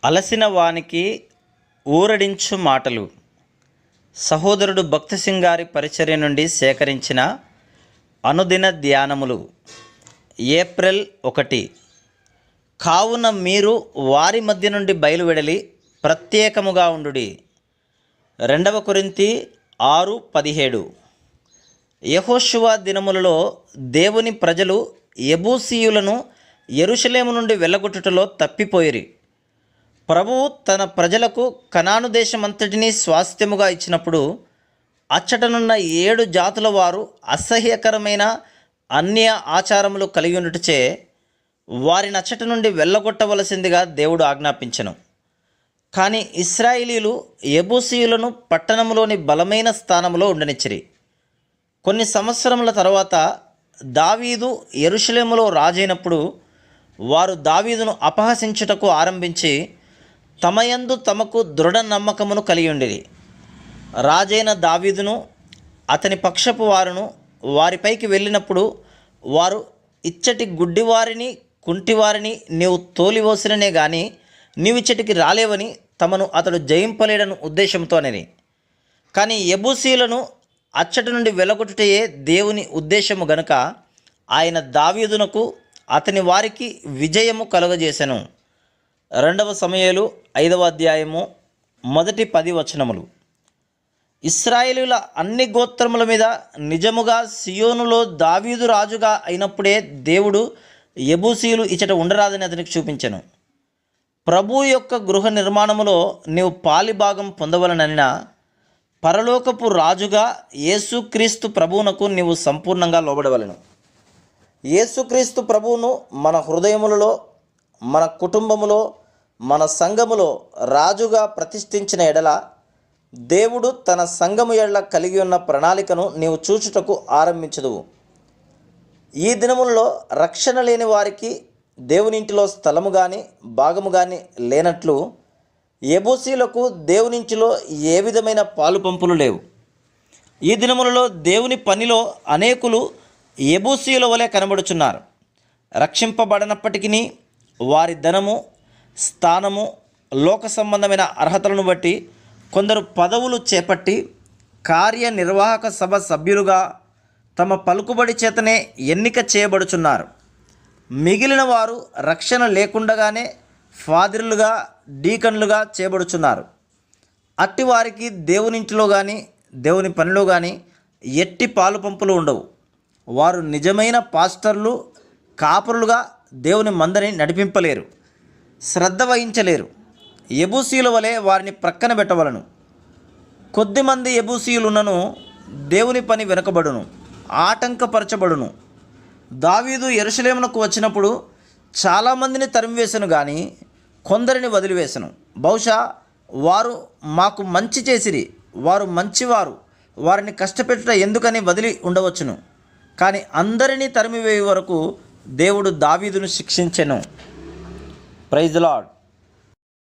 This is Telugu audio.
అలసిన వానికి ఊరడించు మాటలు. సహోదరుడు భక్తి సింగ్ గారి పరిచర్య నుండి సేకరించిన అనుదిన ధ్యానములు. ఏప్రిల్ 1. కావున మీరు వారి మధ్య నుండి బయలువెడలి ప్రత్యేకముగా ఉండుడి. 2 కొరింథీ 6:17. యెహోషువ దినములలో దేవుని ప్రజలు యెబూసీయులను యెరూషలేము నుండి వెళ్ళగొట్టుటలో తప్పిపోయిరి. ప్రభువు తన ప్రజలకు కనాను దేశమంతటినీ స్వాస్థ్యముగా ఇచ్చినప్పుడు అచ్చటనున్న 7 జాతుల వారు అసహ్యకరమైన అన్య ఆచారములు కలిగి ఉండుటచే వారిని అచ్చట నుండి వెళ్ళగొట్టవలసిందిగా దేవుడు ఆజ్ఞాపించెను. కానీ ఇశ్రాయేలీయులు యెబూసీయులను పట్టణంలోని బలమైన స్థానంలో ఉండనిచ్చిరి. కొన్ని సంవత్సరముల తర్వాత దావీదు యెరూషలేములో రాజైనప్పుడు వారు దావీదును అపహసించుటకు ఆరంభించి తమయందు తమకు దృఢ నమ్మకమును కలిగి ఉండిరి. రాజైన దావీదును అతని పక్షపు వారును వారిపైకి వెళ్ళినప్పుడు వారు ఇచ్చటి గుడ్డివారిని కుంటివారిని నీవు తోలివోసిననే గాని నీవిచ్చటికి రాలేవని తమను అతడు జయింపలేడను ఉద్దేశంతో అనేది. కానీ యెబూసీయులను అచ్చటి నుండి వెలగొట్టుటయే దేవుని ఉద్దేశము గనుక ఆయన దావీదునకు అతని వారికి విజయము కలుగజేసెను. 2 సమూయేలు 5వ అధ్యాయము మొదటి 10 వచనములు. ఇశ్రాయేలీయుల అన్ని గోత్రముల మీద నిజముగా సియోనులో దావీదు రాజుగా అయినప్పుడే దేవుడు యెబూసీయులు ఇచ్చట ఉండరాదని అతనికి చూపించెను. ప్రభు యొక్క గృహ నిర్మాణములో నీవు పాలిభాగం పొందవలననిన పరలోకపు రాజుగా యేసుక్రీస్తు ప్రభువునకు నీవు సంపూర్ణంగా లోబడవలెను. యేసుక్రీస్తు ప్రభువును మన హృదయములలో, మన కుటుంబములో, మన సంఘములో రాజుగా ప్రతిష్ఠించిన ఎడల దేవుడు తన సంఘము ఎడల కలిగి ఉన్న ప్రణాళికను నీవు చూచుటకు ఆరంభించదువు. ఈ దినములలో రక్షణ లేని వారికి దేవునింటిలో స్థలము కానీ భాగము కానీ లేనట్లు యెబూసీయులకు దేవునింటిలో ఏ విధమైన పాలు పంపులు లేవు. ఈ దినములలో దేవుని పనిలో అనేకులు యెబూసీయుల వలె కనబడుచున్నారు. రక్షింపబడనప్పటికీ వారి ధనము, స్థానము, లోక సంబంధమైన అర్హతలను బట్టి కొందరు పదవులు చేపట్టి కార్యనిర్వాహక సభ సభ్యులుగా తమ పలుకుబడి చేతనే ఎన్నిక చేయబడుచున్నారు. మిగిలిన వారు రక్షణ లేకుండగానే ఫాదర్లుగా, డీకన్లుగా చేయబడుచున్నారు. అట్టి వారికి దేవునింటిలో కానీ దేవుని పనిలో కానీ ఎట్టి పాలు పంపులు ఉండవు. వారు నిజమైన పాస్టర్లు, కాపరులుగా దేవుని మందని నడిపింపలేరు, శ్రద్ధ వహించలేరు. యెబూసీయుల వలె వారిని ప్రక్కన పెట్టవలను. కొద్దిమంది యెబూసీయులున్నను దేవుని పని వెనుకబడును, ఆటంకపరచబడును. దావీదు యెరూషలేమునకు వచ్చినప్పుడు చాలామందిని తరిమివేసను కానీ కొందరిని వదిలివేసను. బహుశా వారు మాకు మంచి చేసిరి, వారు మంచివారు, వారిని కష్టపెట్టుట ఎందుకని వదిలి ఉండవచ్చును. కానీ అందరినీ తరిమివేయ వరకు దేవుడు దావీదును శిక్షించెను. Praise the lord.